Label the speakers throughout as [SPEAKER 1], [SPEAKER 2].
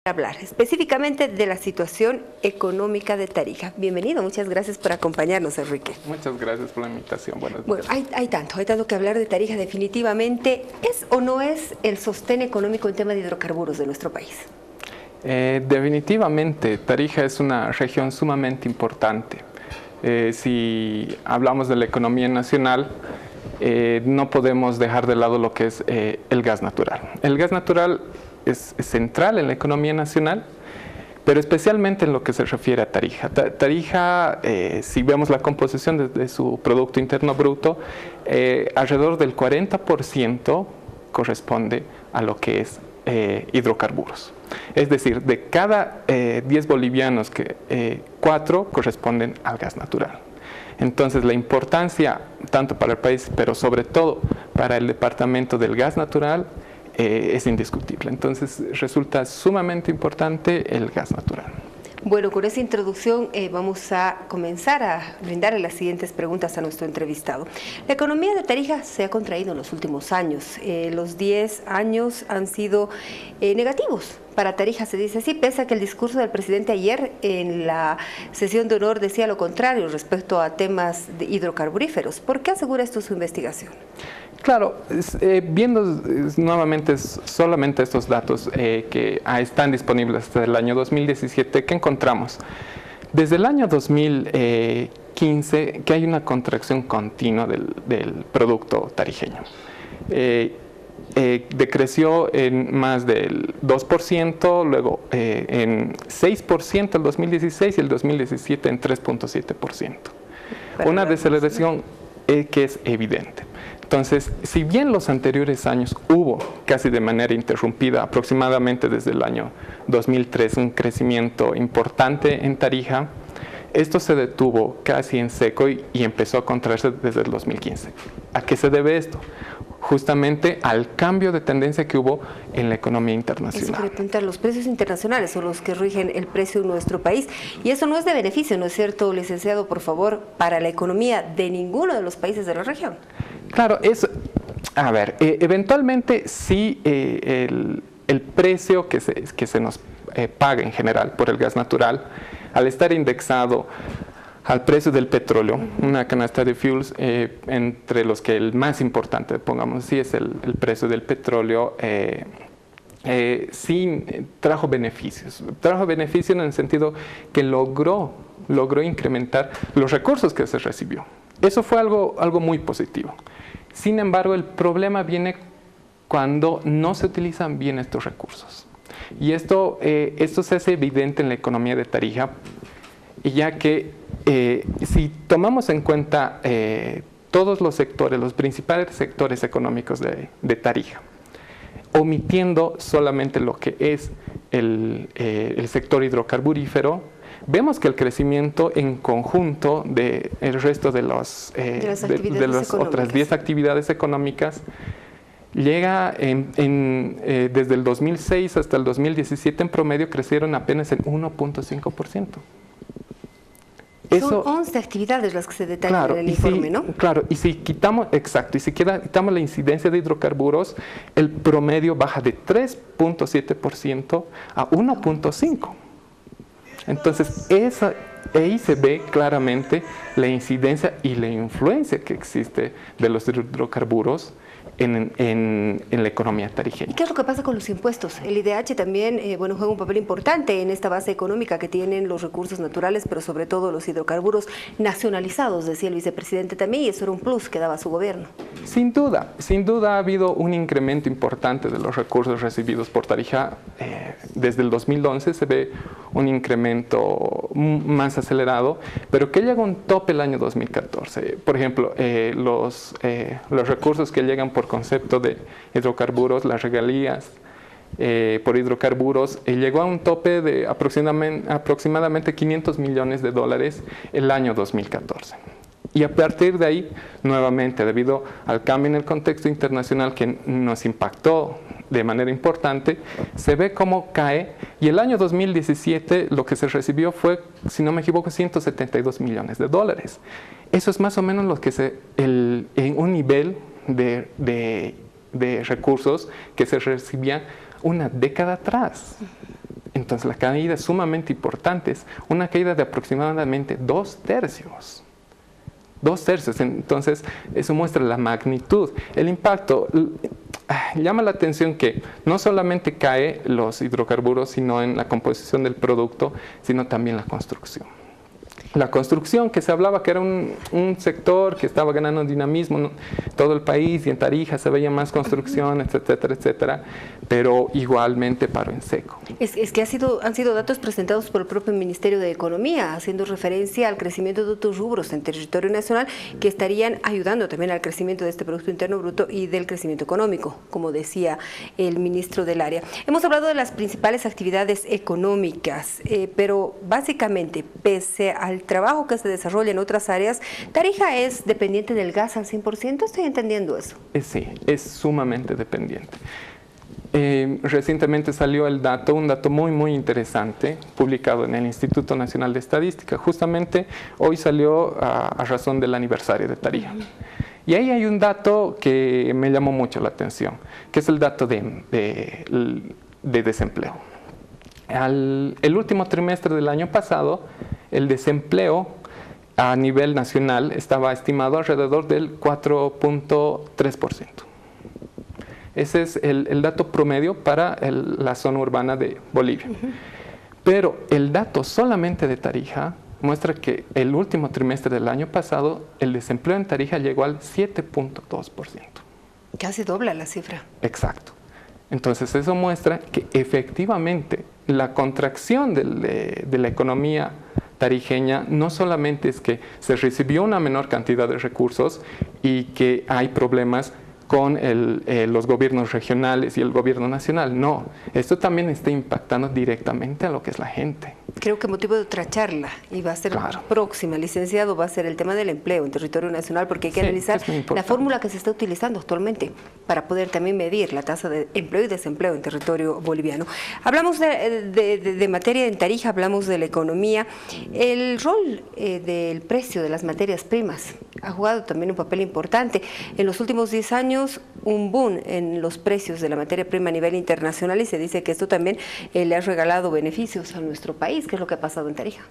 [SPEAKER 1] Hablar específicamente de la situación económica de Tarija. Bienvenido, muchas gracias por acompañarnos, Enrique.
[SPEAKER 2] Muchas gracias por la invitación.
[SPEAKER 1] Bueno, hay tanto que hablar de Tarija. Definitivamente, ¿es o no es el sostén económico en tema de hidrocarburos de nuestro país?
[SPEAKER 2] Definitivamente, Tarija es una región sumamente importante. Si hablamos de la economía nacional, no podemos dejar de lado lo que es el gas natural. El gas natural es central en la economía nacional, pero especialmente en lo que se refiere a Tarija. Tarija, si vemos la composición de su Producto Interno Bruto, alrededor del 40% corresponde a lo que es hidrocarburos. Es decir, de cada 10 bolivianos, 4 corresponden al gas natural. Entonces, la importancia, tanto para el país, pero sobre todo para el departamento del gas natural, es indiscutible. Entonces, resulta sumamente importante el gas natural.
[SPEAKER 1] Bueno, con esa introducción vamos a comenzar a brindarle las siguientes preguntas a nuestro entrevistado. La economía de Tarija se ha contraído en los últimos años. Los 10 años han sido negativos. Para Tarija se dice así, pese a que el discurso del presidente ayer en la sesión de honor decía lo contrario respecto a temas hidrocarburíferos. ¿Por qué asegura esto su investigación?
[SPEAKER 2] Claro, viendo nuevamente solamente estos datos que están disponibles hasta el año 2017, ¿qué encontramos? Desde el año 2015 que hay una contracción continua del producto tarijeño. Decreció en más del 2%, luego en 6% el 2016 y el 2017 en 3.7%. Una deceleración que es evidente. Entonces, si bien los anteriores años hubo casi de manera interrumpida, aproximadamente desde el año 2003, un crecimiento importante en Tarija, esto se detuvo casi en seco y empezó a contraerse desde el 2015. ¿A qué se debe esto? Justamente al cambio de tendencia que hubo en la economía internacional.
[SPEAKER 1] Eso quiere preguntar, los precios internacionales son los que rigen el precio en nuestro país y eso no es de beneficio, ¿no es cierto, licenciado, por favor, para la economía de ninguno de los países de la región?
[SPEAKER 2] Claro, eventualmente sí el precio que se nos paga en general por el gas natural, al estar indexado al precio del petróleo, una canasta de fuels, entre los que el más importante, pongamos así, es el precio del petróleo, sí trajo beneficios. Trajo beneficios en el sentido que logró incrementar los recursos que se recibió. Eso fue algo muy positivo. Sin embargo, el problema viene cuando no se utilizan bien estos recursos. Y esto se hace evidente en la economía de Tarija, ya que si tomamos en cuenta todos los sectores, los principales sectores económicos de Tarija, omitiendo solamente lo que es el sector hidrocarburífero, vemos que el crecimiento en conjunto del resto de las otras 10 actividades económicas llega desde el 2006 hasta el 2017 en promedio crecieron apenas en 1.5%.
[SPEAKER 1] Son 11 actividades las que se detallan en el informe, ¿no?
[SPEAKER 2] Claro, y si quitamos la incidencia de hidrocarburos, el promedio baja de 3.7% a 1.5%. Entonces, ahí se ve claramente la incidencia y la influencia que existe de los hidrocarburos en la economía tarijeña.
[SPEAKER 1] ¿Y qué es lo que pasa con los impuestos? El IDH también juega un papel importante en esta base económica que tienen los recursos naturales, pero sobre todo los hidrocarburos nacionalizados, decía el vicepresidente también, y eso era un plus que daba su gobierno. Sin duda
[SPEAKER 2] ha habido un incremento importante de los recursos recibidos por Tarija. Desde el 2011 se ve un incremento más acelerado, pero que llega a un tope el año 2014. Por ejemplo, los recursos que llegan por concepto de hidrocarburos, las regalías por hidrocarburos, llegó a un tope de aproximadamente 500 millones de dólares el año 2014. Y a partir de ahí, nuevamente, debido al cambio en el contexto internacional que nos impactó de manera importante, se ve cómo cae, y el año 2017 lo que se recibió fue, si no me equivoco, 172 millones de dólares. Eso es más o menos lo que en un nivel de recursos que se recibía una década atrás. Entonces la caída es sumamente importante, es una caída de aproximadamente 2/3. 2/3, entonces eso muestra la magnitud, el impacto. Llama la atención que no solamente cae los hidrocarburos, sino en la composición del producto, sino también la construcción. La construcción, que se hablaba que era un sector que estaba ganando dinamismo en todo el país, y en Tarija se veía más construcción, etcétera, etcétera, pero igualmente paró en seco.
[SPEAKER 1] Es que han sido datos presentados por el propio Ministerio de Economía, haciendo referencia al crecimiento de otros rubros en territorio nacional que estarían ayudando también al crecimiento de este Producto Interno Bruto y del crecimiento económico, como decía el ministro del área. Hemos hablado de las principales actividades económicas, pero básicamente, pese al trabajo que se desarrolla en otras áreas, ¿Tarija es dependiente del gas al 100%? ¿Estoy entendiendo eso?
[SPEAKER 2] Sí, es sumamente dependiente. Recientemente salió un dato muy interesante, publicado en el Instituto Nacional de Estadística. Justamente hoy salió a razón del aniversario de Tarija. Y ahí hay un dato que me llamó mucho la atención, que es el dato de desempleo. El último trimestre del año pasado, el desempleo a nivel nacional estaba estimado alrededor del 4.3%. Ese es el dato promedio para la zona urbana de Bolivia. Pero el dato solamente de Tarija muestra que el último trimestre del año pasado, el desempleo en Tarija llegó al 7.2%.
[SPEAKER 1] Casi dobla la cifra.
[SPEAKER 2] Exacto. Entonces eso muestra que efectivamente la contracción de la economía tarijeña no solamente es que se recibió una menor cantidad de recursos y que hay problemas con los gobiernos regionales y el gobierno nacional. No, esto también está impactando directamente a lo que es la gente.
[SPEAKER 1] Creo que motivo de otra charla, y va a ser próxima, licenciado, va a ser el tema del empleo en territorio nacional, porque hay que analizar la fórmula que se está utilizando actualmente para poder también medir la tasa de empleo y desempleo en territorio boliviano. Hablamos de materia en Tarija, hablamos de la economía. El rol del precio de las materias primas ha jugado también un papel importante. En los últimos 10 años, un boom en los precios de la materia prima a nivel internacional, y se dice que esto también le ha regalado beneficios a nuestro país. ¿Qué es lo que ha pasado en Tarija?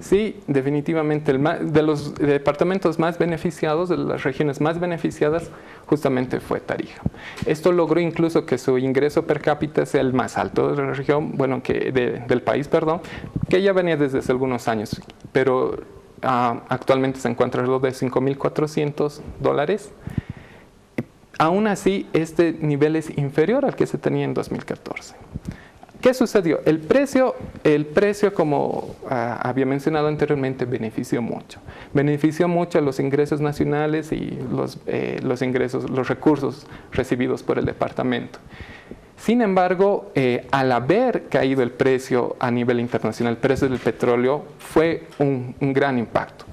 [SPEAKER 2] Sí, definitivamente. De los departamentos más beneficiados, de las regiones más beneficiadas, justamente fue Tarija. Esto logró incluso que su ingreso per cápita sea el más alto de la región, bueno, del país, perdón, que ya venía desde hace algunos años, pero actualmente se encuentra alrededor de $5.400. Aún así, este nivel es inferior al que se tenía en 2014. ¿Qué sucedió? El precio, como había mencionado anteriormente, benefició mucho. Benefició mucho a los ingresos nacionales y los recursos recibidos por el departamento. Sin embargo, al haber caído el precio a nivel internacional, el precio del petróleo, fue un gran impacto.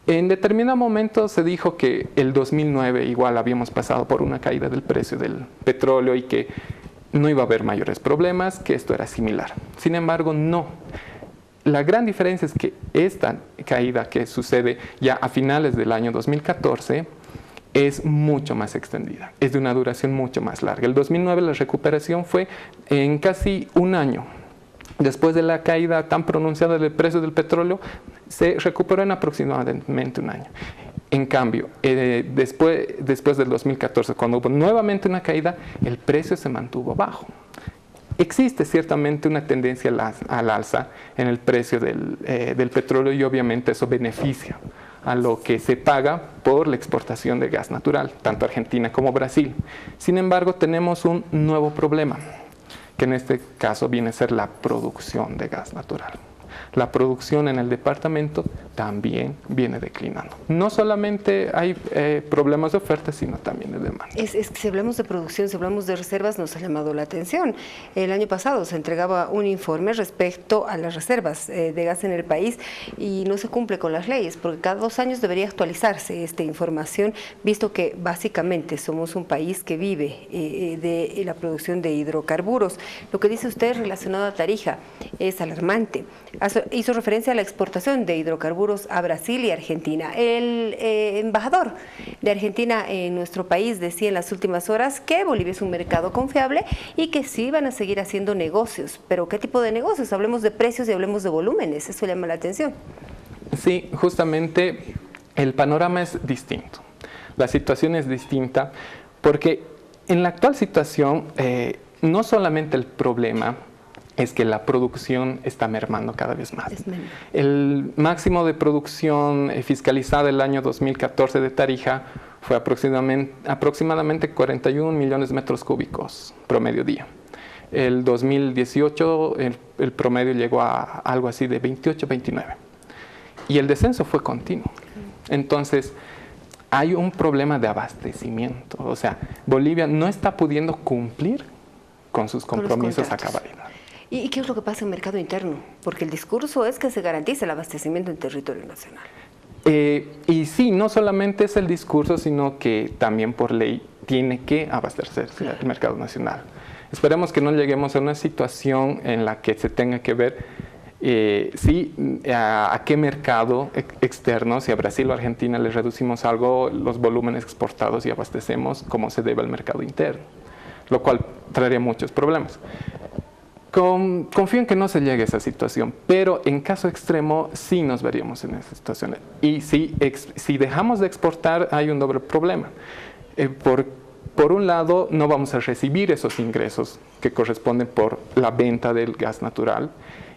[SPEAKER 2] En determinado momento se dijo que el 2009 igual habíamos pasado por una caída del precio del petróleo y que no iba a haber mayores problemas, que esto era similar. Sin embargo, no. La gran diferencia es que esta caída que sucede ya a finales del año 2014 es mucho más extendida, es de una duración mucho más larga. El 2009 la recuperación fue en casi un año. Después de la caída tan pronunciada del precio del petróleo, se recuperó en aproximadamente un año. En cambio, después del 2014, cuando hubo nuevamente una caída, el precio se mantuvo bajo. Existe ciertamente una tendencia al alza en el precio del petróleo, y obviamente eso beneficia a lo que se paga por la exportación de gas natural, tanto Argentina como Brasil. Sin embargo, tenemos un nuevo problema, que en este caso viene a ser la producción de gas natural. La producción en el departamento también viene declinando. No solamente hay problemas de oferta, sino también de demanda.
[SPEAKER 1] Es que si hablamos de producción, si hablamos de reservas, nos ha llamado la atención. El año pasado se entregaba un informe respecto a las reservas de gas en el país y no se cumple con las leyes, porque cada 2 años debería actualizarse esta información, visto que básicamente somos un país que vive de la producción de hidrocarburos. Lo que dice usted relacionado a Tarija es alarmante. hizo referencia a la exportación de hidrocarburos a Brasil y Argentina. El embajador de Argentina en nuestro país decía en las últimas horas que Bolivia es un mercado confiable y que sí van a seguir haciendo negocios. Pero ¿qué tipo de negocios? Hablemos de precios y hablemos de volúmenes. Eso llama la atención.
[SPEAKER 2] Sí, justamente el panorama es distinto. La situación es distinta porque en la actual situación no solamente el problema es que la producción está mermando cada vez más. El máximo de producción fiscalizada el año 2014 de Tarija fue aproximadamente 41 millones de metros cúbicos promedio día. El 2018 el promedio llegó a algo así de 28, 29. Y el descenso fue continuo. Entonces, hay un problema de abastecimiento. O sea, Bolivia no está pudiendo cumplir con sus compromisos a cabalidad.
[SPEAKER 1] ¿Y qué es lo que pasa en el mercado interno? Porque el discurso es que se garantice el abastecimiento en territorio nacional.
[SPEAKER 2] Y sí, no solamente es el discurso, sino que también por ley tiene que abastecerse el mercado nacional. Esperemos que no lleguemos a una situación en la que se tenga que ver a qué mercado externo, si a Brasil o Argentina les reducimos algo los volúmenes exportados y abastecemos como se debe al mercado interno, lo cual traería muchos problemas. Confío en que no se llegue a esa situación, pero en caso extremo sí nos veríamos en esa situación. Y si dejamos de exportar hay un doble problema. Por un lado, no vamos a recibir esos ingresos que corresponden por la venta del gas natural,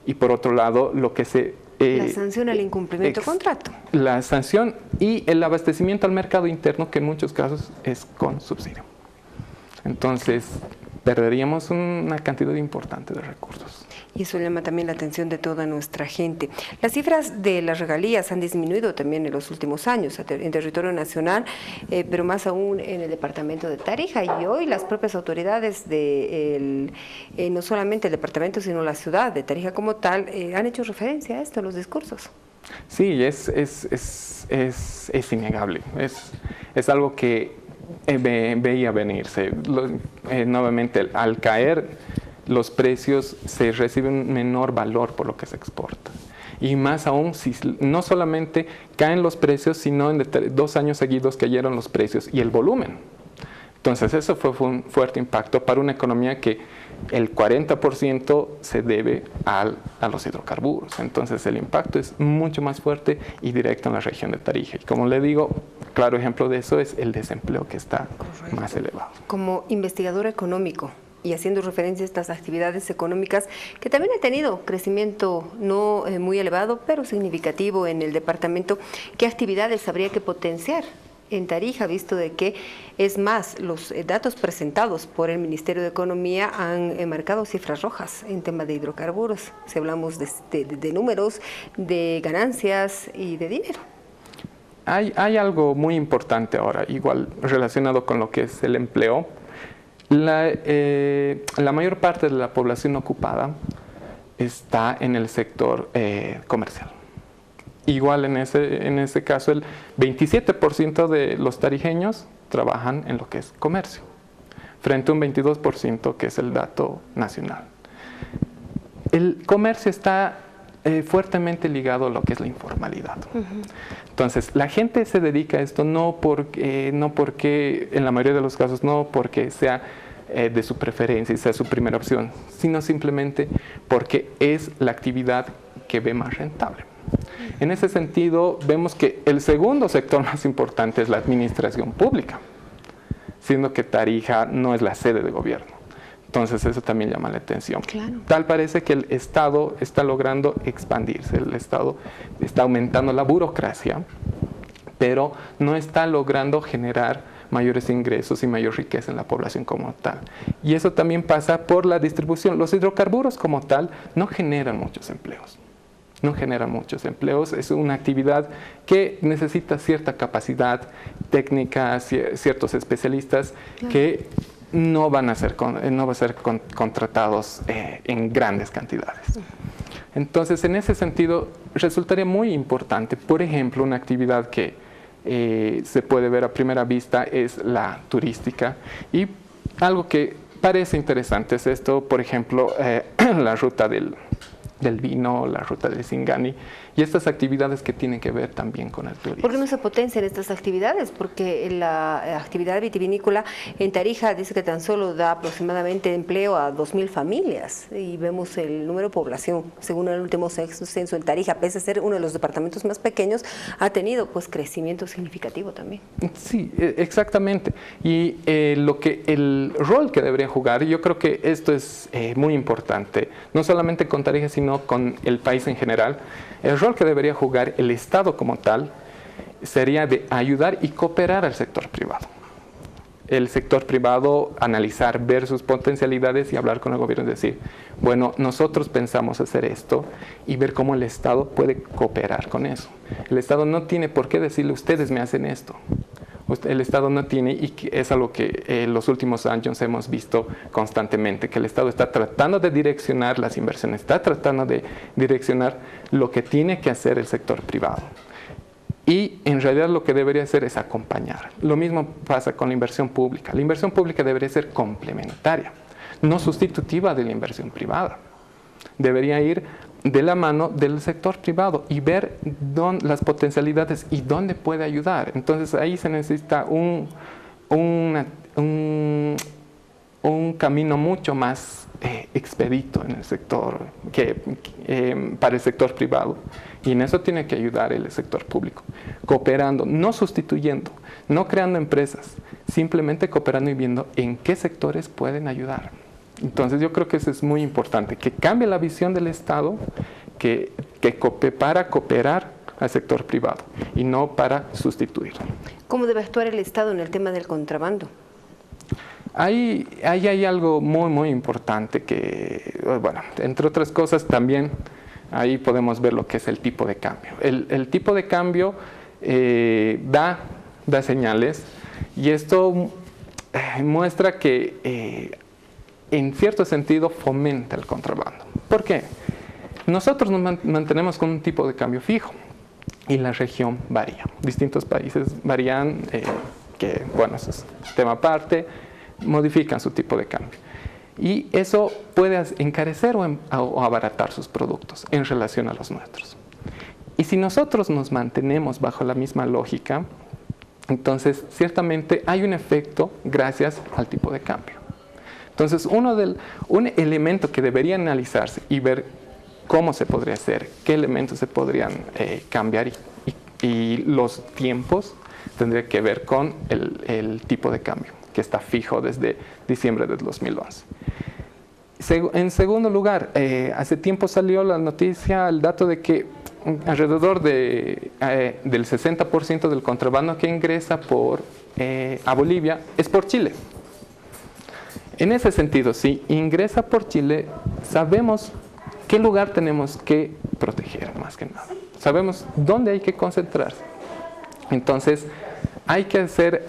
[SPEAKER 2] y por otro lado, lo que se...
[SPEAKER 1] la sanción al incumplimiento de contrato.
[SPEAKER 2] La sanción y el abastecimiento al mercado interno, que en muchos casos es con subsidio. Entonces, perderíamos una cantidad importante de recursos.
[SPEAKER 1] Y eso llama también la atención de toda nuestra gente. Las cifras de las regalías han disminuido también en los últimos años en territorio nacional, pero más aún en el departamento de Tarija. Y hoy las propias autoridades no solamente el departamento, sino la ciudad de Tarija como tal, han hecho referencia a esto en los discursos.
[SPEAKER 2] Sí, es innegable. Es algo que veía venirse. Nuevamente, al caer los precios, se recibe un menor valor por lo que se exporta. Y más aún, si no solamente caen los precios, sino en 2 años seguidos cayeron los precios y el volumen. Entonces, eso fue un fuerte impacto para una economía que el 40% se debe a los hidrocarburos. Entonces, el impacto es mucho más fuerte y directo en la región de Tarija. Y como le digo, claro ejemplo de eso es el desempleo, que está más elevado.
[SPEAKER 1] Como investigador económico, y haciendo referencia a estas actividades económicas que también han tenido crecimiento no muy elevado, pero significativo en el departamento, ¿qué actividades habría que potenciar en Tarija, visto de que, es más, los datos presentados por el Ministerio de Economía han marcado cifras rojas en tema de hidrocarburos? Si hablamos de números, de ganancias y de dinero.
[SPEAKER 2] Hay algo muy importante ahora, igual relacionado con lo que es el empleo. La mayor parte de la población ocupada está en el sector comercial. Igual en ese caso, el 27% de los tarijeños trabajan en lo que es comercio, frente a un 22% que es el dato nacional. El comercio está fuertemente ligado a lo que es la informalidad. Entonces, la gente se dedica a esto no porque, en la mayoría de los casos, no porque sea de su preferencia y sea su primera opción, sino simplemente porque es la actividad que ve más rentable. En ese sentido, vemos que el segundo sector más importante es la administración pública, siendo que Tarija no es la sede de gobierno. Entonces eso también llama la atención.
[SPEAKER 1] Claro.
[SPEAKER 2] Tal parece que el Estado está logrando expandirse, el Estado está aumentando la burocracia, pero no está logrando generar mayores ingresos y mayor riqueza en la población como tal. Y eso también pasa por la distribución. Los hidrocarburos como tal no generan muchos empleos. No generan muchos empleos, es una actividad que necesita cierta capacidad técnica, ciertos especialistas, claro, que no van a ser contratados en grandes cantidades. Entonces, en ese sentido, resultaría muy importante, por ejemplo, una actividad que se puede ver a primera vista es la turística, y algo que parece interesante es esto, por ejemplo, la ruta del del vino, la ruta del Singani y estas actividades que tienen que ver también con el turismo.
[SPEAKER 1] ¿Por qué no se potencian estas actividades? Porque la actividad vitivinícola en Tarija dice que tan solo da aproximadamente empleo a 2.000 familias y vemos el número de población, según el último censo en Tarija, pese a ser uno de los departamentos más pequeños, ha tenido pues crecimiento significativo también.
[SPEAKER 2] Sí, exactamente. Y el rol que debería jugar, yo creo que esto es muy importante, no solamente con Tarija, sino con el país en general. El rol que debería jugar el Estado como tal sería de ayudar y cooperar al sector privado. El sector privado analizar, ver sus potencialidades y hablar con el gobierno y decir, bueno, nosotros pensamos hacer esto y ver cómo el Estado puede cooperar con eso. El Estado no tiene por qué decirle, ustedes me hacen esto. El Estado no tiene, y es algo que en los últimos años hemos visto constantemente, que el Estado está tratando de direccionar las inversiones, está tratando de direccionar lo que tiene que hacer el sector privado. Y en realidad lo que debería hacer es acompañar. Lo mismo pasa con la inversión pública. La inversión pública debería ser complementaria, no sustitutiva de la inversión privada. Debería ir de la mano del sector privado y ver las potencialidades y dónde puede ayudar. Entonces ahí se necesita un camino mucho más expedito en el sector para el sector privado, y en eso tiene que ayudar el sector público, cooperando, no sustituyendo, no creando empresas, simplemente cooperando y viendo en qué sectores pueden ayudar. Entonces yo creo que eso es muy importante, que cambie la visión del Estado para cooperar al sector privado y no para sustituirlo.
[SPEAKER 1] ¿Cómo debe actuar el Estado en el tema del contrabando?
[SPEAKER 2] Ahí hay algo muy, muy importante que, bueno, entre otras cosas también, ahí podemos ver lo que es el tipo de cambio. El tipo de cambio da señales, y esto muestra que en cierto sentido fomenta el contrabando. ¿Por qué? Nosotros nos mantenemos con un tipo de cambio fijo y la región varía. Distintos países varían, que bueno, eso es tema aparte, modifican su tipo de cambio. Y eso puede encarecer o abaratar sus productos en relación a los nuestros. Y si nosotros nos mantenemos bajo la misma lógica, entonces ciertamente hay un efecto gracias al tipo de cambio. Entonces un elemento que debería analizarse y ver cómo se podría hacer, qué elementos se podrían cambiar y los tiempos, tendría que ver con el tipo de cambio, que está fijo desde diciembre del 2011. En segundo lugar, hace tiempo salió la noticia, el dato de que alrededor del 60% del contrabando que ingresa a Bolivia es por Chile. En ese sentido, si ingresa por Chile, sabemos qué lugar tenemos que proteger, más que nada. Sabemos dónde hay que concentrarse. Entonces, hay que hacer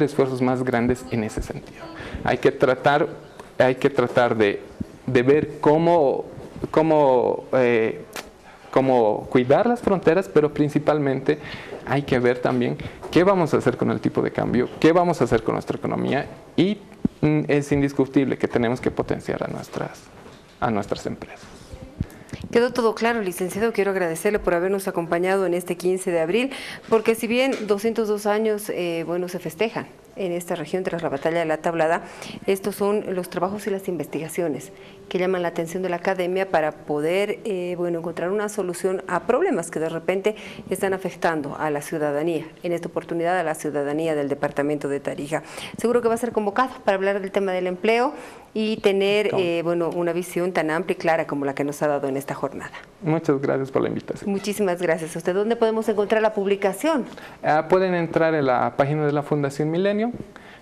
[SPEAKER 2] esfuerzos más grandes en ese sentido. Hay que tratar de ver cómo cuidar las fronteras, pero principalmente hay que ver también qué vamos a hacer con el tipo de cambio, qué vamos a hacer con nuestra economía, y es indiscutible que tenemos que potenciar a nuestras empresas.
[SPEAKER 1] Quedó todo claro, licenciado. Quiero agradecerle por habernos acompañado en este 15 de abril, porque si bien 202 años se festejan en esta región tras la batalla de la Tablada, estos son los trabajos y las investigaciones que llaman la atención de la academia para poder encontrar una solución a problemas que de repente están afectando a la ciudadanía, en esta oportunidad a la ciudadanía del departamento de Tarija. Seguro que va a ser convocado para hablar del tema del empleo y tener una visión tan amplia y clara como la que nos ha dado en esta jornada.
[SPEAKER 2] Muchas gracias por la invitación.
[SPEAKER 1] Muchísimas gracias a usted. ¿Dónde podemos encontrar la publicación?
[SPEAKER 2] Pueden entrar en la página de la Fundación Milenio,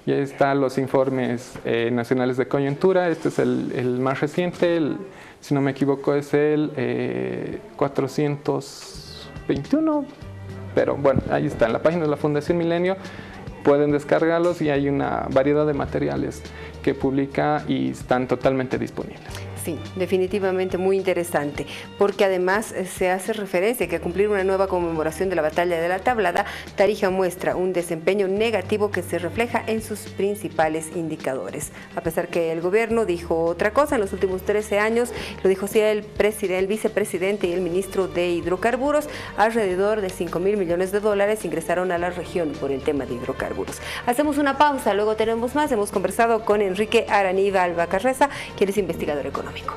[SPEAKER 2] y ahí están los informes nacionales de coyuntura. Este es el más reciente, si no me equivoco es el 421, pero bueno, ahí está, en la página de la Fundación Milenio. Pueden descargarlos y hay una variedad de materiales que publica y están totalmente disponibles.
[SPEAKER 1] Sí, definitivamente muy interesante, porque además se hace referencia que a cumplir una nueva conmemoración de la batalla de la Tablada, Tarija muestra un desempeño negativo que se refleja en sus principales indicadores. A pesar que el gobierno dijo otra cosa en los últimos 13 años, lo dijo así el vicepresidente y el ministro de Hidrocarburos, alrededor de $5.000 millones ingresaron a la región por el tema de hidrocarburos. Hacemos una pausa, luego tenemos más. Hemos conversado con Enrique Araniva Alba Carreza, quien es investigador económico.